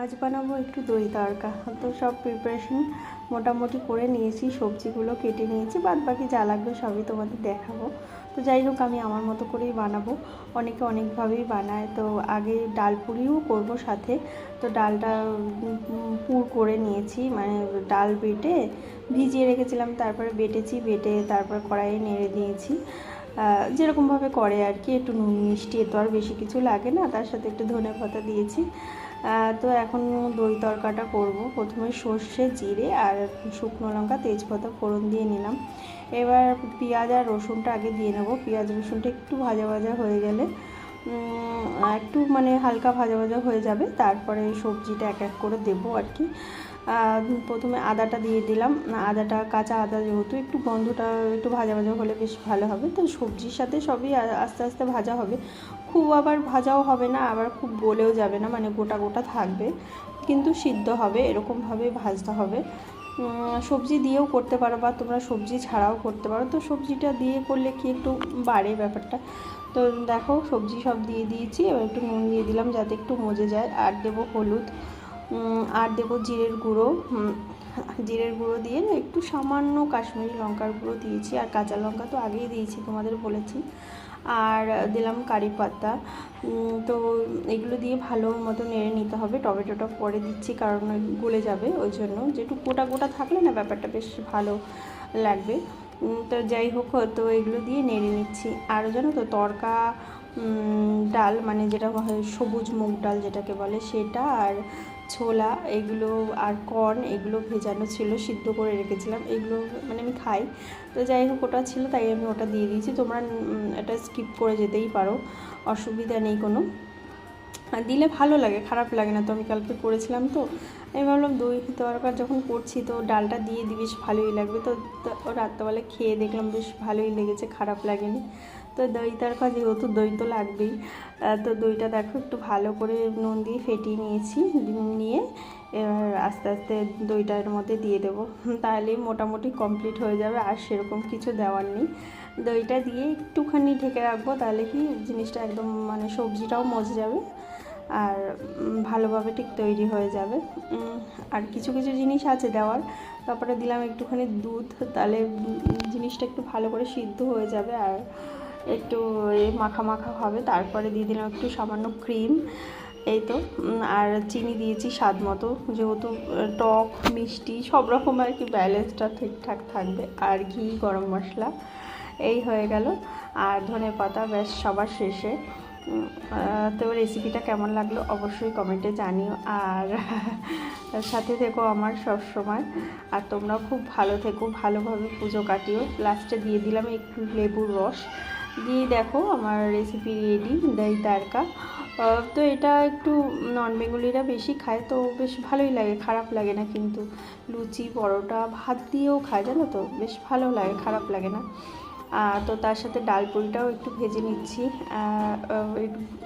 আজ বানাবো একটু দই তড়কা। তো সব প্রিপারেশন মোটামুটি করে নিয়েছি, সবজিগুলো কেটে নিয়েছি, বাদ বাকি যা লাগবে সবই তোমাদের দেখাবো। তো যাই হোক, আমি আমার মতো করেই বানাবো। অনেকে অনেকভাবেই বানায়। তো আগে ডাল পুরিও করবো সাথে। তো ডালটা পুর করে নিয়েছি, মানে ডাল বেটে ভিজিয়ে রেখেছিলাম, তারপরে বেটে তারপর কড়াইয়ে নেড়ে দিয়েছি, যেরকমভাবে করে আর কি। একটু নুন মিষ্টি, এ তো আর বেশি কিছু লাগে না, তার সাথে একটু ধনেপাতা দিয়েছি। তো এখন দই তড়কাটা করব। প্রথমে সর্ষে, জিরে আর শুকনো লঙ্কা, তেজপাতা ফোড়ন দিয়ে নিলাম। এবার পেঁয়াজ আর রসুনটা আগে দিয়ে নেব। পেঁয়াজ রসুনটা একটু ভাজা ভাজা হয়ে গেলে, একটু মানে হালকা ভাজা ভাজা হয়ে যাবে, তারপরে সবজিটা এক এক করে দেবো আর কি। প্রথমে আদাটা দিয়ে দিলাম। আদাটা, কাঁচা আদা যেহেতু, একটু গন্ধটা একটু ভাজা ভাজা হলে বেশ ভালো হবে। তো সবজির সাথে সবই আস্তে আস্তে ভাজা হবে, খুব আবার ভাজাও হবে না, আবার খুব গলেও যাবে না, মানে গোটা গোটা থাকবে কিন্তু সিদ্ধ হবে, এরকমভাবে ভাজতে হবে। সবজি দিয়েও করতে পারো বা তোমরা সবজি ছাড়াও করতে পারো। তো সবজিটা দিয়ে করলে কি একটু বাড়ে ব্যাপারটা। তো দেখো, সবজি সব দিয়ে দিয়েছি। এবার একটু নুন দিয়ে দিলাম যাতে একটু মজে যায়, আর দেবো হলুদ, আর দেবো জিরের গুঁড়ো। জিরের গুঁড়ো দিয়ে একটু সামান্য কাশ্মীরি লঙ্কার গুঁড়ো দিয়েছি, আর কাঁচা লঙ্কা তো আগেই দিয়েছি, তোমাদের বলেছি। আর দিলাম কারি পাতা। তো এগুলো দিয়ে ভালো মতো নেড়ে নিতে হবে। টমেটোটা পরে দিচ্ছি কারণ গলে যাবে, ওই জন্য। যেটু গোটা গোটা থাকলে না ব্যাপারটা বেশ ভালো লাগবে। তো যাই হোক, তো এগুলো দিয়ে নেড়ে নিচ্ছি। আর জানো তো, তড়কা ডাল, মানে যেটা হয় সবুজ মুগ ডাল যেটাকে বলে, সেটা আর ছোলা এগুলো আর কর্ন এগুলো ভেজানো ছিল, সিদ্ধ করে রেখেছিলাম। এগুলো মানে আমি খাই। তো যাই হোক, ওটা ছিল তাই আমি ওটা দিয়ে দিয়েছি। তোমরা এটা স্কিপ করে যেতেই পারো, অসুবিধা নেই কোনো। দিলে ভালো লাগে, খারাপ লাগে না। তো আমি কালকে করেছিলাম, তো আমি ভাবলাম দই তড়কা যখন করছি তো ডালটা দিয়ে দিই, বেশ ভালোই লাগবে। তো রাত্রেবেলা খেয়ে দেখলাম বেশ ভালোই লেগেছে, খারাপ লাগেনি। তো দই তড়কা যেহেতু দই তো লাগবেই। তো দইটা দেখো একটু ভালো করে নুন দিয়ে ফেটিয়ে নিয়েছি, নিয়ে এবার আস্তে আস্তে দইটা এর মধ্যে দিয়ে দেবো, তাহলেই মোটামুটি কমপ্লিট হয়ে যাবে। আর সেরকম কিছু দেওয়ার নেই। দইটা দিয়ে একটুখানি ঢেকে রাখবো, তাহলে কি জিনিসটা একদম মানে সবজিটাও মজে যাবে আর ভালোভাবে ঠিক তৈরি হয়ে যাবে। আর কিছু কিছু জিনিস আছে দেওয়ার। তারপরে দিলাম একটুখানি দুধ, তাহলে জিনিসটা একটু ভালো করে সিদ্ধ হয়ে যাবে আর একটু মাখা মাখা হবে। তারপরে দিয়ে দিলাম একটু সামান্য ক্রিম, এই তো। আর চিনি দিয়েছি স্বাদ মতো, যেহেতু টক মিষ্টি সব রকম আর কি ব্যালেন্সটা ঠিকঠাক থাকবে। আর ঘি, গরম মশলা, এই হয়ে গেল। আর ধনেপাতা ব্যাস সবার শেষে। তো রেসিপিটা কেমন লাগলো অবশ্যই কমেন্টে জানিও, আর সাথে থেকো আমার সব সময়। আর তোমরা খুব ভালো থেকো, ভালোভাবে পুজো কাটিও। লাস্টে দিয়ে দিলাম একটু লেবুর রস দিয়ে। দেখো আমার রেসিপি রেডি, দই তড়কা। তো এটা একটু নন বেঙ্গলিরা বেশি খায়, তো বেশ ভালোই লাগে, খারাপ লাগে না কিন্তু। লুচি, পরোটা, ভাত দিয়েও খায়, জানো তো, বেশ ভালো লাগে, খারাপ লাগে না। তো তার সাথে ডাল পুরিটাও একটু ভেজে নিচ্ছি।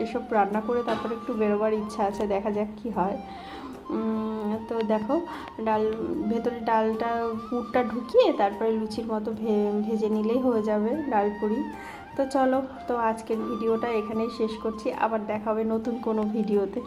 এসব রান্না করে তারপরে একটু বেরোবার ইচ্ছা আছে, দেখা যাক কী হয়। তো দেখো, ভেতরে ডালটা পুরটা ঢুকিয়ে তারপরে লুচির মতো ভেজে নিলেই হয়ে যাবে ডাল পুরি। তো চলো, তো আজকের ভিডিওটা এখানেই শেষ করছি, আবার দেখা হবে নতুন কোনো ভিডিওতে।